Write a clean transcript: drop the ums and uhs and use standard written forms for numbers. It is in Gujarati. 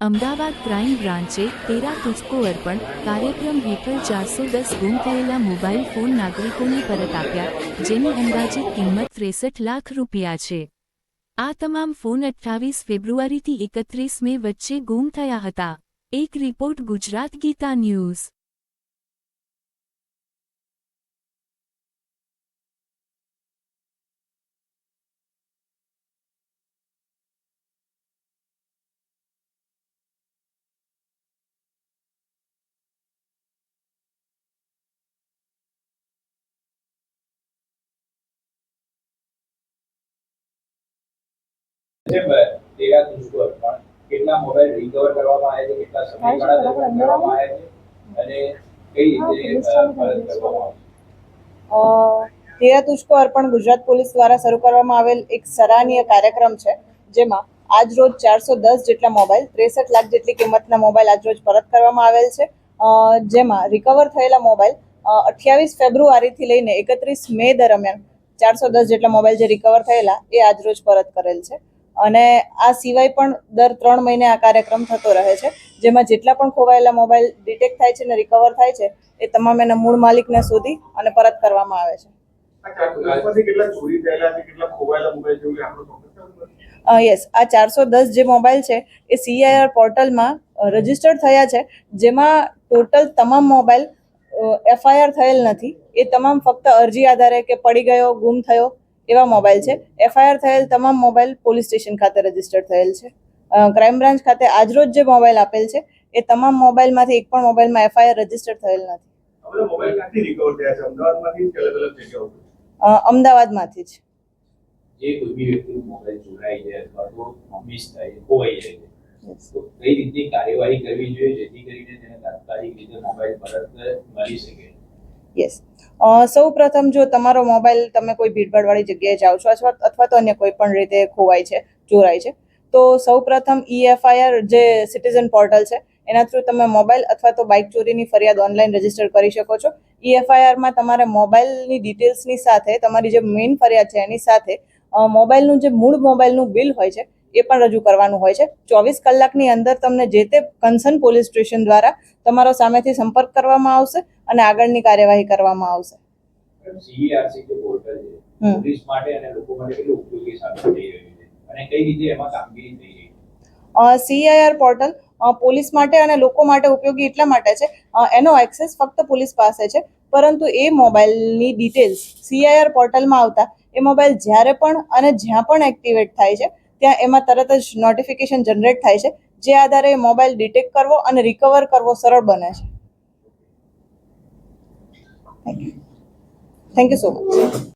અમદાવાદ ક્રાઇમ બ્રાન્ચે તેરા તુજકો અર્પણ કાર્યક્રમ હેઠળ 410 ગુમ થયેલા મોબાઈલ ફોન નાગરિકોને પરત આપ્યા, જેની અંદાજિત કિંમત 63 લાખ રૂપિયા છે. આ તમામ ફોન 28 ફેબ્રુઆરીથી 31 મે વચ્ચે ગુમ થયા હતા. એક રિપોર્ટ ગુજરાત ગીતા ન્યૂઝ. તેરા તુજકો અર્પણ કેટલા મોબાઈલ રિકવર કરવામાં આવ્યા છે, કેટલા સમયગાળા દરમિયાન કરવામાં આવ્યા છે અને કઈ રીતે પરત કરવામાં આવશે? તેરા તુજકો અર્પણ ગુજરાત પોલીસ દ્વારા શરૂ કરવામાં આવેલ એક સરાહનીય કાર્યક્રમ છે, જેમાં આજ રોજ 410 જેટલા મોબાઈલ 63 લાખ જેટલી કિંમતના મોબાઈલ આજ રોજ પરત કરવામાં આવેલ છે. જેમાં રિકવર થયેલા મોબાઈલ 28 ફેબ્રુઆરીથી લઈને 31 મે દરમિયાન 410 જેટલા મોબાઈલ જે રિકવર થયેલા એ આજ રોજ પરત કરેલ છે. અને આ સિવાય પણ દર 3 મહિને આ કાર્યક્રમ થતો રહે છે, જેમાં જેટલા પણ ખોવાયેલા મોબાઈલ ડિટેક્ટ થાય છે અને રિકવર થાય છે એ તમામ એના મૂળ માલિકને શોધી અને પરત કરવામાં આવે છે. યસ, આ 410 જે મોબાઈલ છે એ CIR પોર્ટલમાં રજીસ્ટર્ડ થયા છે, જેમાં ટોટલ તમામ મોબાઈલ FIR થયેલ નથી. એ તમામ ફક્ત અરજી આધારે કે પડી ગયો, ગુમ થયો એવા મોબાઈલ છે. FIR થયેલ તમામ મોબાઈલ પોલીસ સ્ટેશન ખાતે રજીસ્ટર્ડ થયેલ છે. ક્રાઇમ બ્રાન્ચ ખાતે આજરોજ જે મોબાઈલ આપેલ છે એ તમામ મોબાઈલમાંથી એક પણ મોબાઈલમાં FIR રજીસ્ટર્ડ થયેલ નથી. અમદાવાદમાંથી જ. જે કોઈ બી વ્યક્તિનો મોબાઈલ ચોરાઈ જાય અથવા તો મિસ થાય, ખોવાઈ જાય છે, તો કઈ રીતની કાર્યવાહી કરવી જોઈએ જેથી કરીને તેને તાત્કાલિક રીતે મોબાઈલ પરત મળી શકે? યસ, સૌ પ્રથમ જો તમારો મોબાઈલ તમે કોઈ ભીડભાડવાળી જગ્યાએ જાઓ છો અથવા તો અન્ય કોઈ પણ રીતે ખોવાય છે, ચોરાય છે, તો સૌ પ્રથમ EFIR જે સિટીઝન પોર્ટલ છે એના થ્રુ તમે મોબાઈલ અથવા તો બાઇક ચોરીની ફરિયાદ ઓનલાઈન રજીસ્ટર કરી શકો છો. EFIRમાં તમારે મોબાઈલની ડિટેલ્સની સાથે તમારી જે મેઇન ફરિયાદ છે એની સાથે મોબાઈલનું જે મૂળ મોબાઈલનું બિલ હોય છે એ પણ રજૂ કરવાનું હોય છે. 24 કલાકની અંદર તમને જે તે કન્સર્ન પોલીસ સ્ટેશન દ્વારા તમારો સામેથી સંપર્ક કરવામાં આવશે અને આગળની કાર્યવાહી કરવામાં આવશે. CERC જે પોર્ટલ છે પોલીસ માટે અને લોકો માટે કેટલું ઉપયોગી સાબિત થઈ રહ્યું છે અને કઈ રીતે એમાં કામગીરી થઈ રહી છે? CIR પોર્ટલ પોલીસ માટે અને લોકો માટે ઉપયોગી એટલા માટે છે, એનો એક્સેસ ફક્ત પોલીસ પાસે છે, પરંતુ એ મોબાઈલની ડિટેલ્સ CIR પોર્ટલમાં આવતા એ મોબાઈલ જ્યારે પણ અને જ્યાં પણ એક્ટિવેટ થાય છે ત્યાં એમાં તરત જ નોટિફિકેશન જનરેટ થાય છે, જે આધારે મોબાઈલ ડિટેક્ટ કરવો અને રિકવર કરવો સરળ બને છે. Thank you so much.